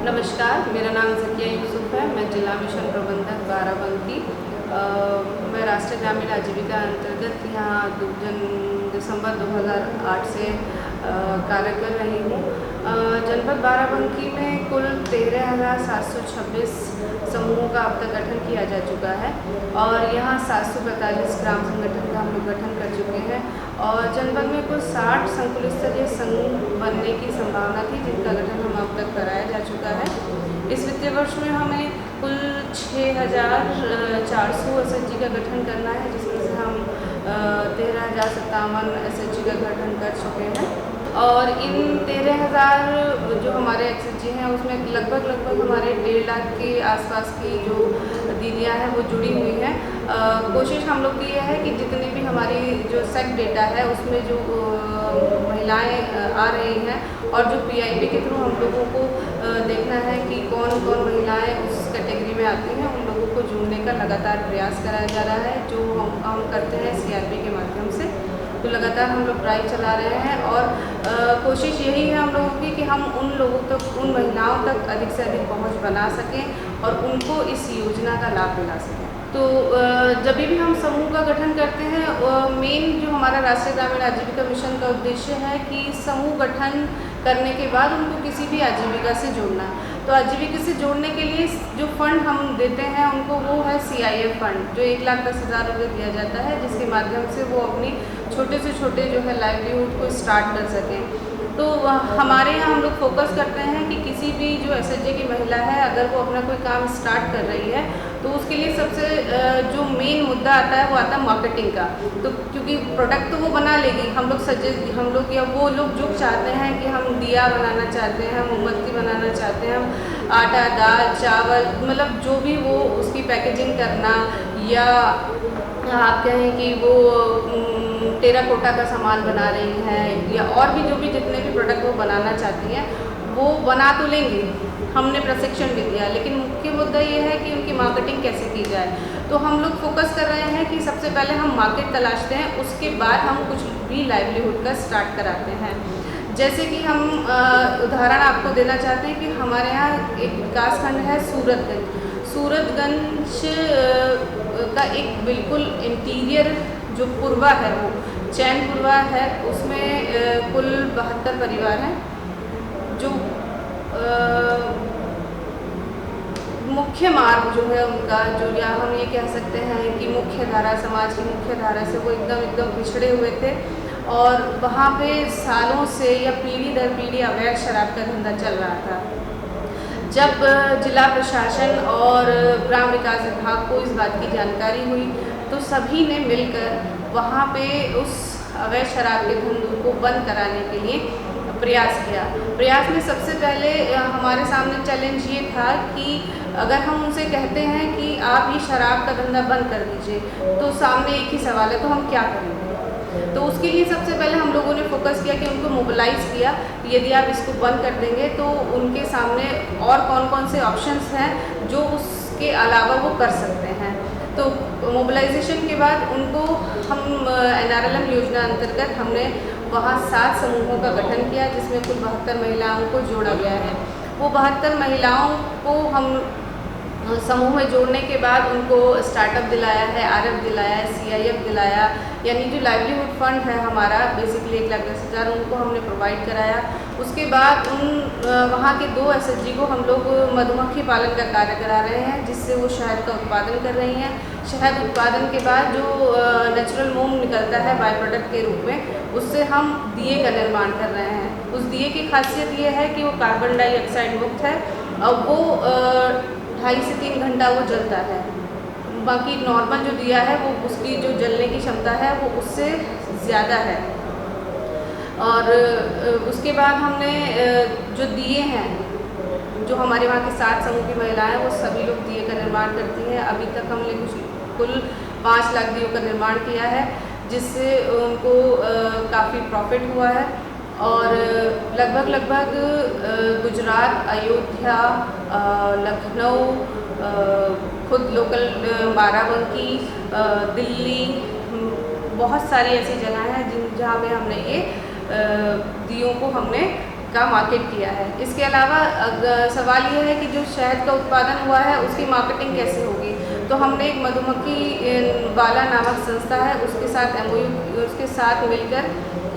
नमस्कार, मेरा नाम ज़किया यूसुफ है। मैं जिला मिशन प्रबंधक बाराबंकी। मैं राष्ट्रीय ग्रामीण आजीविका अंतर्गत यहाँ दिसंबर 2008 से कार्य कर रही हूँ। जनपद बाराबंकी में कुल 13,726 समूहों का अब तक गठन किया जा चुका है और यहाँ 745 ग्राम संगठन का हम लोग गठन कर चुके हैं और जनपद में कुल 60 संकुल स्तरीय समूह बनने की संभावना थी, जिनका गठन हम अब तक कराया जा चुका है। इस वित्तीय वर्ष में हमें कुल 6,400 SHG का गठन करना है, जिसमें से हम 13,057 SHG का गठन कर चुके हैं और इन 13,000 जो हमारे SHG हैं उसमें लगभग हमारे 1.5 लाख के आसपास की जो दीदियाँ हैं वो जुड़ी हुई हैं। कोशिश हम लोग की यह है कि जितनी भी हमारी जो सेक डेटा है उसमें जो महिलाएं आ रही हैं और जो PIB के थ्रू हम लोगों को देखना है कि कौन कौन महिलाएं उस कैटेगरी में आती हैं, उन लोगों को जोड़ने का लगातार प्रयास कराया जा रहा है, जो हम करते हैं CRP के माध्यम से। तो लगातार हम लोग ड्राइव चला रहे हैं और कोशिश यही है हम लोगों की कि हम उन लोगों तक, उन महिलाओं तक अधिक से अधिक पहुंच बना सकें और उनको इस योजना का लाभ दिला सकें। तो जब भी हम समूह का गठन करते हैं, मेन जो हमारा राष्ट्रीय ग्रामीण आजीविका मिशन का उद्देश्य है कि समूह गठन करने के बाद उनको किसी भी आजीविका से जोड़ना। तो आजीविका से जोड़ने के लिए जो फंड हम देते हैं उनको, वो है CIF फंड, जो 1,10,000 रुपये दिया जाता है, जिसके माध्यम से वो अपनी छोटे से छोटे जो है लाइवलीहुड को स्टार्ट कर सकें। तो हमारे यहाँ हम लोग फोकस करते हैं कि किसी भी जो SHG की महिला है, अगर वो अपना कोई काम स्टार्ट कर रही है तो उसके लिए सबसे जो मेन मुद्दा आता है वो आता है मार्केटिंग का। तो क्योंकि प्रोडक्ट तो वो बना लेगी, हम लोग या वो लोग जो चाहते हैं कि हम दिया बनाना चाहते हैं, मोमबत्ती बनाना चाहते हैं, हम आटा, दाल, चावल, मतलब जो भी वो उसकी पैकेजिंग करना, या आप कहें कि वो टेराकोटा का सामान बना रही हैं, या और भी जो भी जितने भी प्रोडक्ट वो बनाना चाहती हैं वो बना तो लेंगी, हमने प्रशिक्षण भी दिया, लेकिन मुख्य मुद्दा ये है कि उनकी मार्केटिंग कैसे की जाए। तो हम लोग फोकस कर रहे हैं कि सबसे पहले हम मार्केट तलाशते हैं, उसके बाद हम कुछ भी लाइवलीहुड का स्टार्ट कराते हैं। जैसे कि हम उदाहरण आपको देना चाहते हैं कि हमारे यहाँ एक विकास खंड है सूरतगंज का एक बिल्कुल इंटीरियर जो पूर्वा है, वो चैन पूर्वा है, उसमें कुल 72 परिवार हैं जो मुख्य मार्ग जो है उनका, जो या हम ये कह सकते हैं कि मुख्य धारा, समाज की मुख्य धारा से वो एकदम पिछड़े हुए थे और वहाँ पे सालों से या पीढ़ी दर पीढ़ी अवैध शराब का धंधा चल रहा था। जब जिला प्रशासन और ग्राम विकास विभाग को इस बात की जानकारी हुई तो सभी ने मिलकर वहाँ पे उस अवैध शराब के धंधों को बंद कराने के लिए प्रयास किया। प्रयास में सबसे पहले हमारे सामने चैलेंज ये था कि अगर हम उनसे कहते हैं कि आप ये शराब का धंधा बंद कर दीजिए, तो सामने एक ही सवाल है, तो हम क्या करेंगे। तो उसके लिए सबसे पहले हम लोगों ने फोकस किया कि उनको मोबिलाइज़ किया, यदि आप इसको बंद कर देंगे तो उनके सामने और कौन कौन से ऑप्शंस हैं जो उसके अलावा वो कर सकते हैं। तो मोबिलाइजेशन के बाद उनको हम NRLM योजना अंतर्गत हमने वहाँ 7 समूहों का गठन किया, जिसमें कुल 72 महिलाओं को जोड़ा गया है। वो 72 महिलाओं को हम समूह में जोड़ने के बाद उनको स्टार्टअप दिलाया है, RF दिलाया है, CIF दिलाया, यानी जो लाइवलीहुड फंड है हमारा बेसिकली 1,10,000 उनको हमने प्रोवाइड कराया। उसके बाद वहाँ के 2 SHG को हम लोग मधुमक्खी पालन का कार्य करा रहे हैं, जिससे वो शहद का उत्पादन कर रही हैं। शहद उत्पादन के बाद जो नेचुरल मोम निकलता है बाय प्रोडक्ट के रूप में, उससे हम दिए का निर्माण कर रहे हैं। उस दिए की खासियत ये है कि वो कार्बन डाइऑक्साइड मुक्त है और वो 2.5 से 3 घंटा वो जलता है। बाकी नॉर्मल जो दिया है वो उसकी जो जलने की क्षमता है वो उससे ज़्यादा है। और उसके बाद हमने जो दिए हैं, जो हमारे वहाँ के 7 समूह की महिलाएं, वो सभी लोग दिए का निर्माण करती हैं। अभी तक हमने कुल 5 लाख दियों का निर्माण किया है, जिससे उनको काफ़ी प्रॉफिट हुआ है। और लगभग गुजरात, अयोध्या, लखनऊ, खुद लोकल बाराबंकी, दिल्ली, बहुत सारी ऐसी जगह हैं जहाँ पे हमने ये दियों को हमने का मार्केट किया है। इसके अलावा सवाल यह है कि जो शहद का उत्पादन हुआ है उसकी मार्केटिंग कैसे होगी, तो हमने एक मधुमक्खी वाला नामक संस्था है उसके साथ उसके साथ मिलकर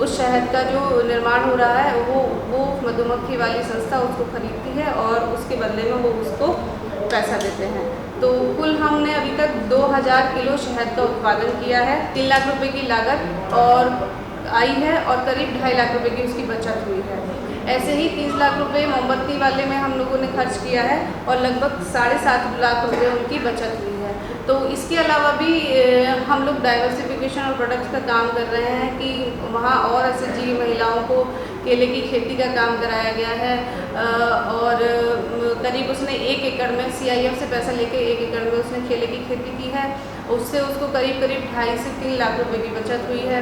उस शहद का जो निर्माण हो रहा है वो मधुमक्खी वाली संस्था उसको खरीदती है और उसके बदले में वो उसको पैसा देते हैं। तो कुल हमने अभी तक 2000 किलो शहद का उत्पादन किया है। 3 लाख रुपए की लागत और आई है और करीब 2.5 लाख रुपए की उसकी बचत हुई है। ऐसे ही 30 लाख रुपए मोमबत्ती वाले में हम लोगों ने खर्च किया है और लगभग 7.5 लाख रुपए उनकी बचत हुई है। तो इसके अलावा भी हम लोग डाइवर्सिफिकेशन और प्रोडक्ट्स का काम कर रहे हैं कि वहाँ और एसएचजी महिलाओं को केले की खेती का काम कराया गया है और करीब उसने 1 एकड़ में CIF से पैसा लेके 1 एकड़ में उसने केले की खेती की है। उससे उसको करीब 2.5 से 3 लाख रुपए की बचत हुई है।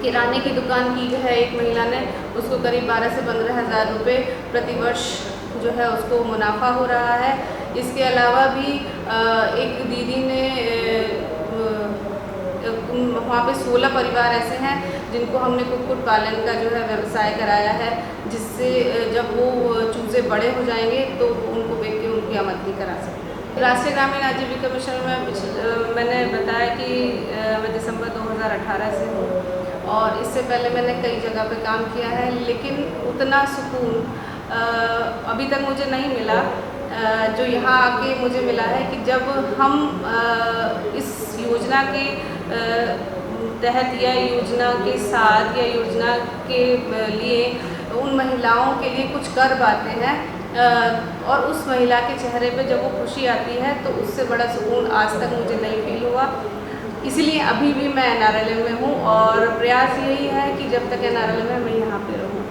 किराने की दुकान की है एक महिला ने, उसको करीब 12 से 15 हज़ार रुपये प्रतिवर्ष जो है उसको मुनाफा हो रहा है। इसके अलावा भी एक दीदी ने वहाँ पे 16 परिवार ऐसे हैं जिनको हमने कुक्कुट पालन का जो है व्यवसाय कराया है, जिससे जब वो चूज़े बड़े हो जाएंगे तो उनको बेच के उनकी आमदनी करा सकते। राष्ट्रीय ग्रामीण आजीविका मिशन में मैंने बताया कि मैं दिसंबर 2018 से हूँ और इससे पहले मैंने कई जगह पे काम किया है, लेकिन उतना सुकून अभी तक मुझे नहीं मिला जो यहाँ आके मुझे मिला है कि जब हम इस योजना के तहत या योजना के साथ या योजना के लिए उन महिलाओं के लिए कुछ कर पाते हैं और उस महिला के चेहरे पे जब वो खुशी आती है तो उससे बड़ा सुकून आज तक मुझे नहीं फील हुआ। इसीलिए अभी भी मैं NRLM में हूँ और प्रयास यही है कि जब तक NRLM में मैं यहाँ पे रहूँ।